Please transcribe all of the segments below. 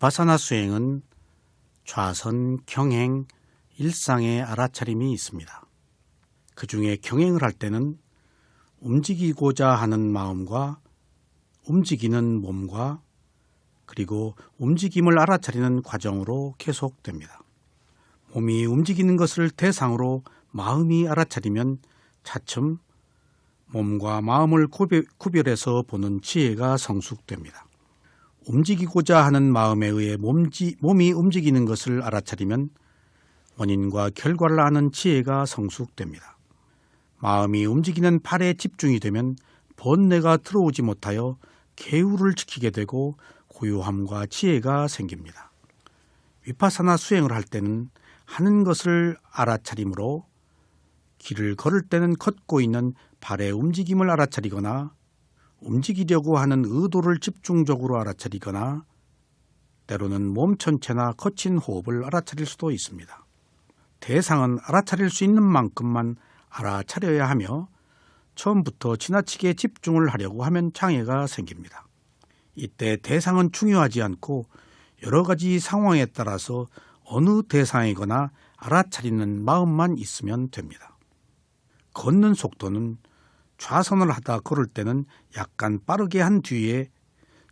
비파사나 수행은 좌선, 경행, 일상의 알아차림이 있습니다. 그 중에 경행을 할 때는 움직이고자 하는 마음과 움직이는 몸과 그리고 움직임을 알아차리는 과정으로 계속됩니다. 몸이 움직이는 것을 대상으로 마음이 알아차리면 차츰 몸과 마음을 구별해서 보는 지혜가 성숙됩니다. 움직이고자 하는 마음에 의해 몸이 움직이는 것을 알아차리면 원인과 결과를 아는 지혜가 성숙됩니다. 마음이 움직이는 발에 집중이 되면 번뇌가 들어오지 못하여 계율을 지키게 되고 고요함과 지혜가 생깁니다. 위파사나 수행을 할 때는 하는 것을 알아차림으로 길을 걸을 때는 걷고 있는 발의 움직임을 알아차리거나 움직이려고 하는 의도를 집중적으로 알아차리거나 때로는 몸 전체나 거친 호흡을 알아차릴 수도 있습니다. 대상은 알아차릴 수 있는 만큼만 알아차려야 하며 처음부터 지나치게 집중을 하려고 하면 장애가 생깁니다. 이때 대상은 중요하지 않고 여러 가지 상황에 따라서 어느 대상이거나 알아차리는 마음만 있으면 됩니다. 걷는 속도는 좌선을 하다 걸을 때는 약간 빠르게 한 뒤에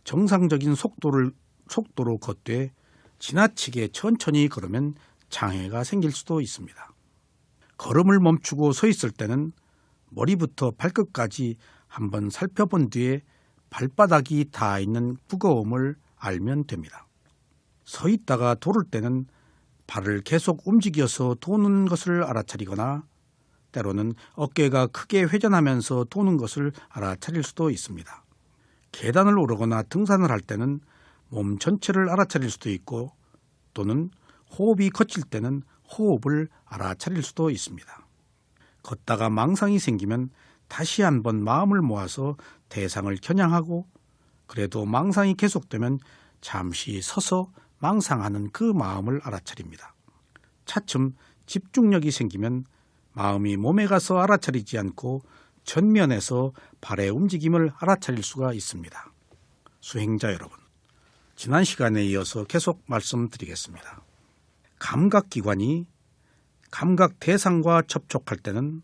정상적인 속도로 걷되 지나치게 천천히 걸으면 장애가 생길 수도 있습니다. 걸음을 멈추고 서 있을 때는 머리부터 발끝까지 한번 살펴본 뒤에 발바닥이 닿아 있는 무거움을 알면 됩니다. 서 있다가 돌을 때는 발을 계속 움직여서 도는 것을 알아차리거나 때로는 어깨가 크게 회전하면서 도는 것을 알아차릴 수도 있습니다. 계단을 오르거나 등산을 할 때는 몸 전체를 알아차릴 수도 있고 또는 호흡이 거칠 때는 호흡을 알아차릴 수도 있습니다. 걷다가 망상이 생기면 다시 한번 마음을 모아서 대상을 겨냥하고 그래도 망상이 계속되면 잠시 서서 망상하는 그 마음을 알아차립니다. 차츰 집중력이 생기면 마음이 몸에 가서 알아차리지 않고 전면에서 발의 움직임을 알아차릴 수가 있습니다. 수행자 여러분, 지난 시간에 이어서 계속 말씀드리겠습니다. 감각기관이 감각 대상과 접촉할 때는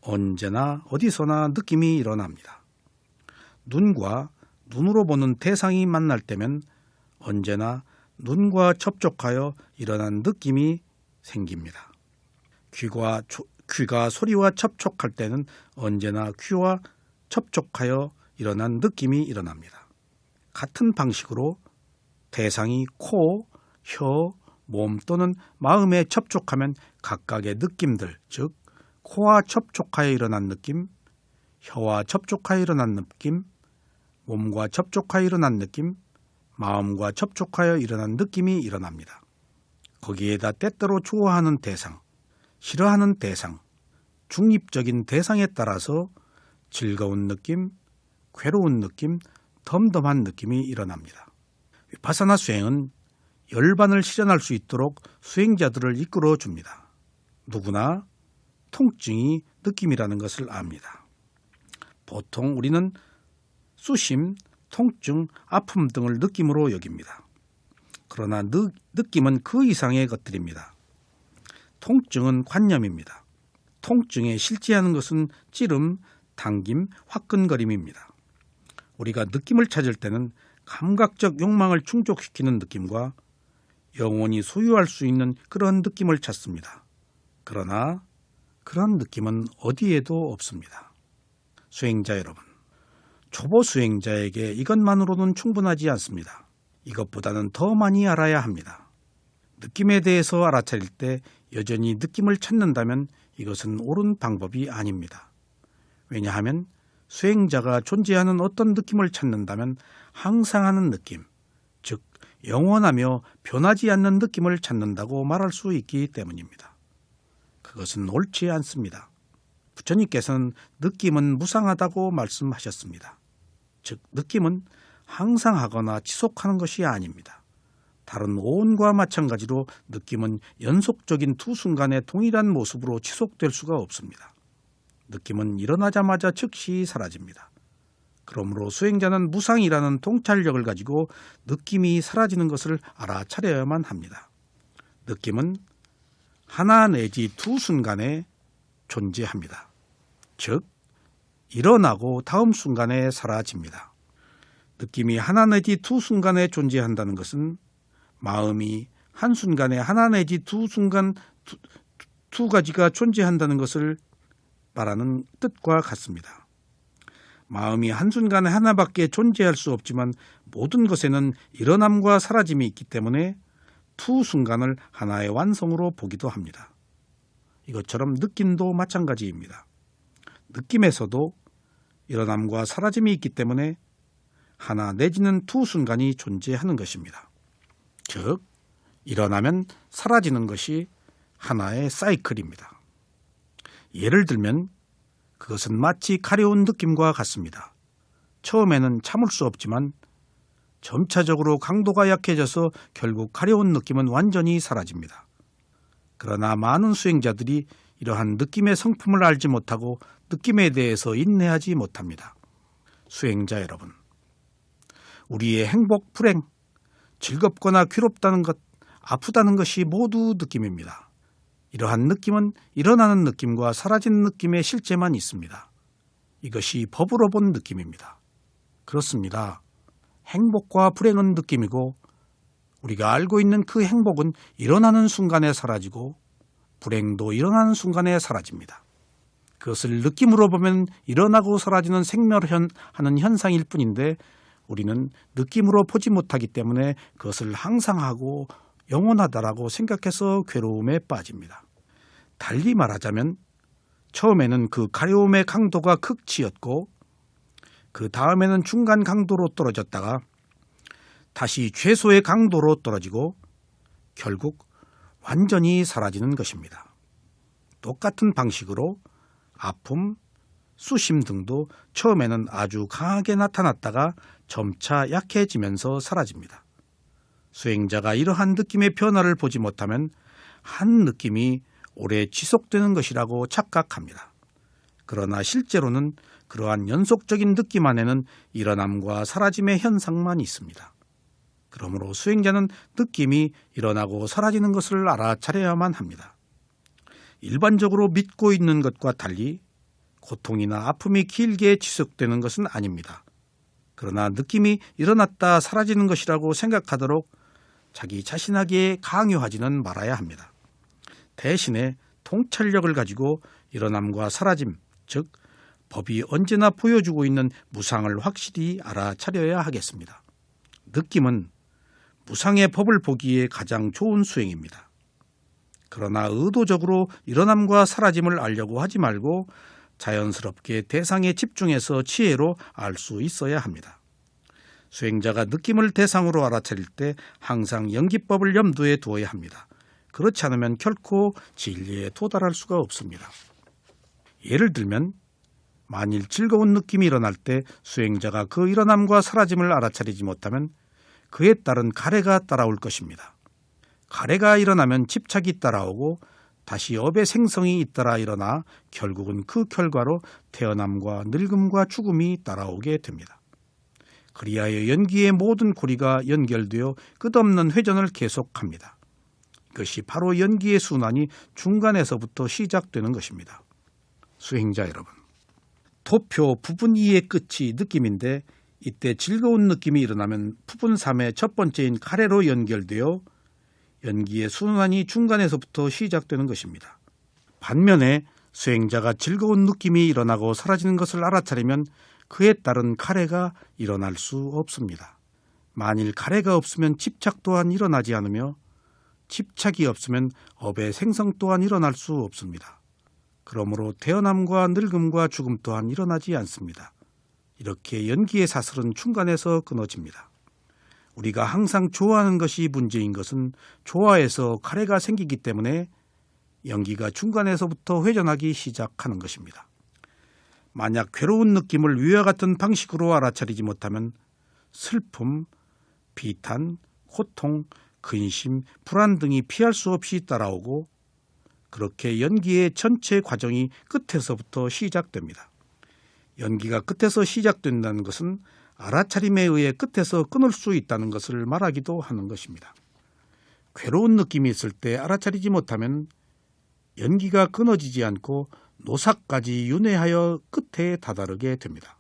언제나 어디서나 느낌이 일어납니다. 눈과 눈으로 보는 대상이 만날 때면 언제나 눈과 접촉하여 일어난 느낌이 생깁니다. 귀가 소리와 접촉할 때는 언제나 귀와 접촉하여 일어난 느낌이 일어납니다. 같은 방식으로 대상이 코, 혀, 몸 또는 마음에 접촉하면 각각의 느낌들, 즉 코와 접촉하여 일어난 느낌, 혀와 접촉하여 일어난 느낌, 몸과 접촉하여 일어난 느낌, 마음과 접촉하여 일어난 느낌이 일어납니다. 거기에다 때때로 좋아하는 대상, 싫어하는 대상, 중립적인 대상에 따라서 즐거운 느낌, 괴로운 느낌, 덤덤한 느낌이 일어납니다. 위파사나 수행은 열반을 실현할 수 있도록 수행자들을 이끌어 줍니다. 누구나 통증이 느낌이라는 것을 압니다. 보통 우리는 수심, 통증, 아픔 등을 느낌으로 여깁니다. 그러나 느낌은 그 이상의 것들입니다. 통증은 관념입니다. 통증에 실제하는 것은 찌름, 당김, 화끈거림입니다. 우리가 느낌을 찾을 때는 감각적 욕망을 충족시키는 느낌과 영원히 소유할 수 있는 그런 느낌을 찾습니다. 그러나 그런 느낌은 어디에도 없습니다. 수행자 여러분, 초보 수행자에게 이것만으로는 충분하지 않습니다. 이것보다는 더 많이 알아야 합니다. 느낌에 대해서 알아차릴 때 여전히 느낌을 찾는다면 이것은 옳은 방법이 아닙니다. 왜냐하면 수행자가 존재하는 어떤 느낌을 찾는다면 항상 하는 느낌, 즉 영원하며 변하지 않는 느낌을 찾는다고 말할 수 있기 때문입니다. 그것은 옳지 않습니다. 부처님께서는 느낌은 무상하다고 말씀하셨습니다. 즉 느낌은 항상 하거나 지속하는 것이 아닙니다. 다른 오온과 마찬가지로 느낌은 연속적인 두 순간의 동일한 모습으로 지속될 수가 없습니다. 느낌은 일어나자마자 즉시 사라집니다. 그러므로 수행자는 무상이라는 통찰력을 가지고 느낌이 사라지는 것을 알아차려야만 합니다. 느낌은 하나 내지 두 순간에 존재합니다. 즉, 일어나고 다음 순간에 사라집니다. 느낌이 하나 내지 두 순간에 존재한다는 것은 마음이 한순간에 하나 내지 두 가지가 존재한다는 것을 말하는 뜻과 같습니다. 마음이 한순간에 하나밖에 존재할 수 없지만 모든 것에는 일어남과 사라짐이 있기 때문에 두 순간을 하나의 완성으로 보기도 합니다. 이것처럼 느낌도 마찬가지입니다. 느낌에서도 일어남과 사라짐이 있기 때문에 하나 내지는 두 순간이 존재하는 것입니다. 즉, 일어나면 사라지는 것이 하나의 사이클입니다. 예를 들면 그것은 마치 가려운 느낌과 같습니다. 처음에는 참을 수 없지만 점차적으로 강도가 약해져서 결국 가려운 느낌은 완전히 사라집니다. 그러나 많은 수행자들이 이러한 느낌의 성품을 알지 못하고 느낌에 대해서 인내하지 못합니다. 수행자 여러분, 우리의 행복, 불행, 즐겁거나 괴롭다는 것, 아프다는 것이 모두 느낌입니다. 이러한 느낌은 일어나는 느낌과 사라지는 느낌의 실제만 있습니다. 이것이 법으로 본 느낌입니다. 그렇습니다. 행복과 불행은 느낌이고 우리가 알고 있는 그 행복은 일어나는 순간에 사라지고 불행도 일어나는 순간에 사라집니다. 그것을 느낌으로 보면 일어나고 사라지는 생멸하는 현상일 뿐인데 우리는 느낌으로 보지 못하기 때문에 그것을 항상 하고 영원하다라고 생각해서 괴로움에 빠집니다. 달리 말하자면 처음에는 그 가려움의 강도가 극치였고 그 다음에는 중간 강도로 떨어졌다가 다시 최소의 강도로 떨어지고 결국 완전히 사라지는 것입니다. 똑같은 방식으로 아픔, 수심 등도 처음에는 아주 강하게 나타났다가 점차 약해지면서 사라집니다. 수행자가 이러한 느낌의 변화를 보지 못하면 한 느낌이 오래 지속되는 것이라고 착각합니다. 그러나 실제로는 그러한 연속적인 느낌 안에는 일어남과 사라짐의 현상만 있습니다. 그러므로 수행자는 느낌이 일어나고 사라지는 것을 알아차려야만 합니다. 일반적으로 믿고 있는 것과 달리 고통이나 아픔이 길게 지속되는 것은 아닙니다. 그러나 느낌이 일어났다 사라지는 것이라고 생각하도록 자기 자신에게 강요하지는 말아야 합니다. 대신에 통찰력을 가지고 일어남과 사라짐, 즉 법이 언제나 보여주고 있는 무상을 확실히 알아차려야 하겠습니다. 느낌은 무상의 법을 보기에 가장 좋은 수행입니다. 그러나 의도적으로 일어남과 사라짐을 알려고 하지 말고 자연스럽게 대상에 집중해서 지혜로 알 수 있어야 합니다. 수행자가 느낌을 대상으로 알아차릴 때 항상 연기법을 염두에 두어야 합니다. 그렇지 않으면 결코 진리에 도달할 수가 없습니다. 예를 들면 만일 즐거운 느낌이 일어날 때 수행자가 그 일어남과 사라짐을 알아차리지 못하면 그에 따른 가래가 따라올 것입니다. 가래가 일어나면 집착이 따라오고 다시 업의 생성이 잇따라 일어나 결국은 그 결과로 태어남과 늙음과 죽음이 따라오게 됩니다. 그리하여 연기의 모든 고리가 연결되어 끝없는 회전을 계속합니다. 이것이 바로 연기의 순환이 중간에서부터 시작되는 것입니다. 수행자 여러분, 도표 부분 2의 끝이 느낌인데 이때 즐거운 느낌이 일어나면 부분 3의 첫 번째인 가래로 연결되어 연기의 순환이 중간에서부터 시작되는 것입니다. 반면에 수행자가 즐거운 느낌이 일어나고 사라지는 것을 알아차리면 그에 따른 가래가 일어날 수 없습니다. 만일 가래가 없으면 집착 또한 일어나지 않으며 집착이 없으면 업의 생성 또한 일어날 수 없습니다. 그러므로 태어남과 늙음과 죽음 또한 일어나지 않습니다. 이렇게 연기의 사슬은 중간에서 끊어집니다. 우리가 항상 좋아하는 것이 문제인 것은 좋아해서 가래가 생기기 때문에 연기가 중간에서부터 회전하기 시작하는 것입니다. 만약 괴로운 느낌을 위와 같은 방식으로 알아차리지 못하면 슬픔, 비탄, 고통, 근심, 불안 등이 피할 수 없이 따라오고 그렇게 연기의 전체 과정이 끝에서부터 시작됩니다. 연기가 끝에서 시작된다는 것은 알아차림에 의해 끝에서 끊을 수 있다는 것을 말하기도 하는 것입니다. 괴로운 느낌이 있을 때 알아차리지 못하면 연기가 끊어지지 않고 노사까지 윤회하여 끝에 다다르게 됩니다.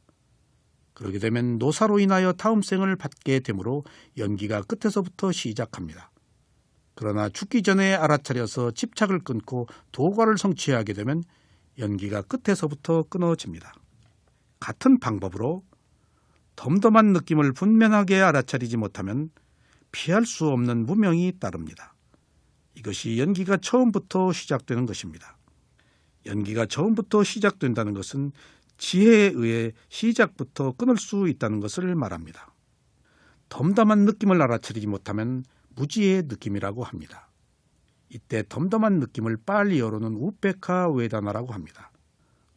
그렇게 되면 노사로 인하여 다음 생을 받게 되므로 연기가 끝에서부터 시작합니다. 그러나 죽기 전에 알아차려서 집착을 끊고 도과를 성취하게 되면 연기가 끝에서부터 끊어집니다. 같은 방법으로 덤덤한 느낌을 분명하게 알아차리지 못하면 피할 수 없는 무명이 따릅니다. 이것이 연기가 처음부터 시작되는 것입니다. 연기가 처음부터 시작된다는 것은 지혜에 의해 시작부터 끊을 수 있다는 것을 말합니다. 덤덤한 느낌을 알아차리지 못하면 무지의 느낌이라고 합니다. 이때 덤덤한 느낌을 빨리어로는 우페카 웨다나라고 합니다.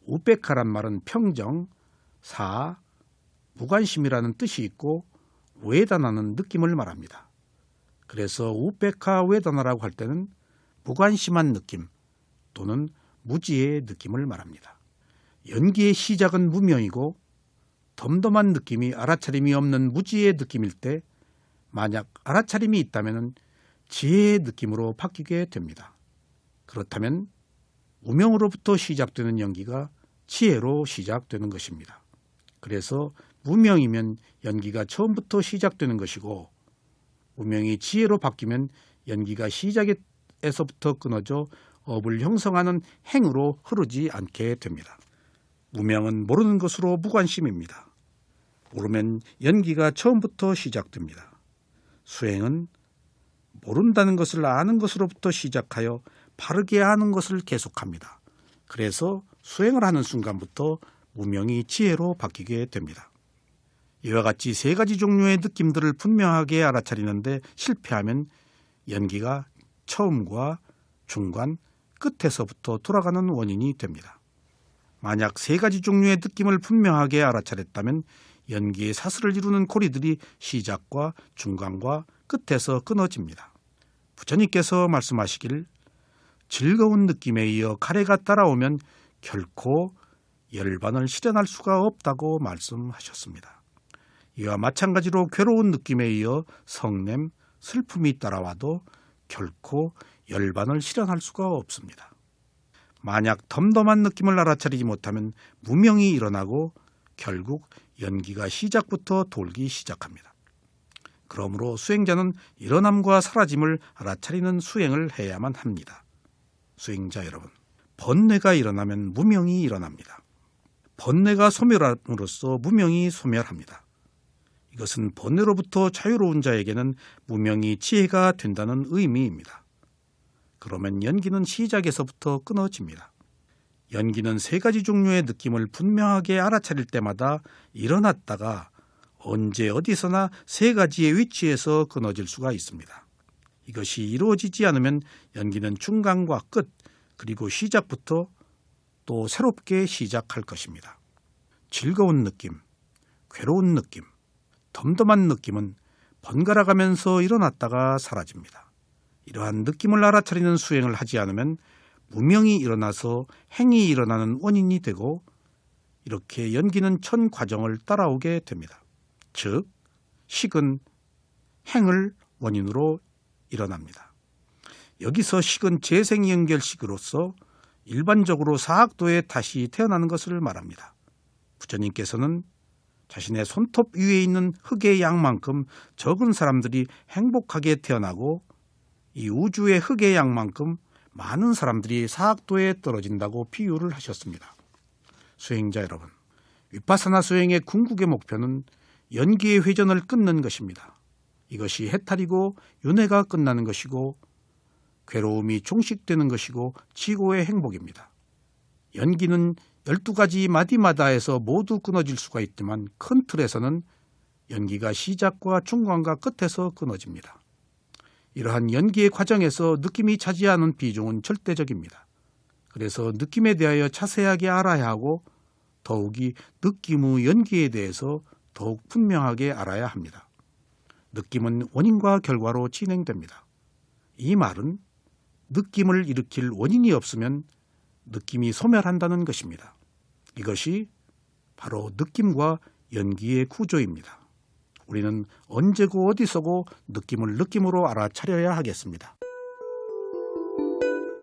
우페카란 말은 평정, 사, 무관심이라는 뜻이 있고 웨다나는 느낌을 말합니다. 그래서 우페카 웨다나라고 할 때는 무관심한 느낌 또는 무지의 느낌을 말합니다. 연기의 시작은 무명이고 덤덤한 느낌이 알아차림이 없는 무지의 느낌일 때 만약 알아차림이 있다면 지혜의 느낌으로 바뀌게 됩니다. 그렇다면 무명으로부터 시작되는 연기가 지혜로 시작되는 것입니다. 그래서 무명이면 연기가 처음부터 시작되는 것이고 무명이 지혜로 바뀌면 연기가 시작에서부터 끊어져 업을 형성하는 행으로 흐르지 않게 됩니다. 무명은 모르는 것으로 무관심입니다. 모르면 연기가 처음부터 시작됩니다. 수행은 모른다는 것을 아는 것으로부터 시작하여 바르게 아는 것을 계속합니다. 그래서 수행을 하는 순간부터 무명이 지혜로 바뀌게 됩니다. 이와 같이 세 가지 종류의 느낌들을 분명하게 알아차리는데 실패하면 연기가 처음과 중간, 끝에서부터 돌아가는 원인이 됩니다. 만약 세 가지 종류의 느낌을 분명하게 알아차렸다면 연기의 사슬을 이루는 고리들이 시작과 중간과 끝에서 끊어집니다. 부처님께서 말씀하시길 즐거운 느낌에 이어 가래가 따라오면 결코 열반을 실현할 수가 없다고 말씀하셨습니다. 이와 마찬가지로 괴로운 느낌에 이어 성냄, 슬픔이 따라와도 결코 열반을 실현할 수가 없습니다. 만약 덤덤한 느낌을 알아차리지 못하면 무명이 일어나고 결국 연기가 시작부터 돌기 시작합니다. 그러므로 수행자는 일어남과 사라짐을 알아차리는 수행을 해야만 합니다. 수행자 여러분, 번뇌가 일어나면 무명이 일어납니다. 번뇌가 소멸함으로써 무명이 소멸합니다. 이것은 번뇌로부터 자유로운 자에게는 무명이 지혜가 된다는 의미입니다. 그러면 연기는 시작에서부터 끊어집니다. 연기는 세 가지 종류의 느낌을 분명하게 알아차릴 때마다 일어났다가 언제 어디서나 세 가지의 위치에서 끊어질 수가 있습니다. 이것이 이루어지지 않으면 연기는 중간과 끝 그리고 시작부터 또 새롭게 시작할 것입니다. 즐거운 느낌, 괴로운 느낌, 덤덤한 느낌은 번갈아가면서 일어났다가 사라집니다. 이러한 느낌을 알아차리는 수행을 하지 않으면 무명이 일어나서 행이 일어나는 원인이 되고 이렇게 연기는 천 과정을 따라오게 됩니다. 즉, 식은 행을 원인으로 일어납니다. 여기서 식은 재생연결식으로서 일반적으로 사학도에 다시 태어나는 것을 말합니다. 부처님께서는 자신의 손톱 위에 있는 흙의 양만큼 적은 사람들이 행복하게 태어나고 이 우주의 흙의 양만큼 많은 사람들이 사학도에 떨어진다고 비유를 하셨습니다. 수행자 여러분, 위파사나 수행의 궁극의 목표는 연기의 회전을 끊는 것입니다. 이것이 해탈이고 윤회가 끝나는 것이고 괴로움이 종식되는 것이고 지고의 행복입니다. 연기는 12가지 마디마다에서 모두 끊어질 수가 있지만 큰 틀에서는 연기가 시작과 중간과 끝에서 끊어집니다. 이러한 연기의 과정에서 느낌이 차지하는 비중은 절대적입니다. 그래서 느낌에 대하여 자세하게 알아야 하고 더욱이 느낌 후 연기에 대해서 더욱 분명하게 알아야 합니다. 느낌은 원인과 결과로 진행됩니다. 이 말은 느낌을 일으킬 원인이 없으면 느낌이 소멸한다는 것입니다. 이것이 바로 느낌과 연기의 구조입니다. 우리는 언제고 어디서고 느낌을 느낌으로 알아차려야 하겠습니다.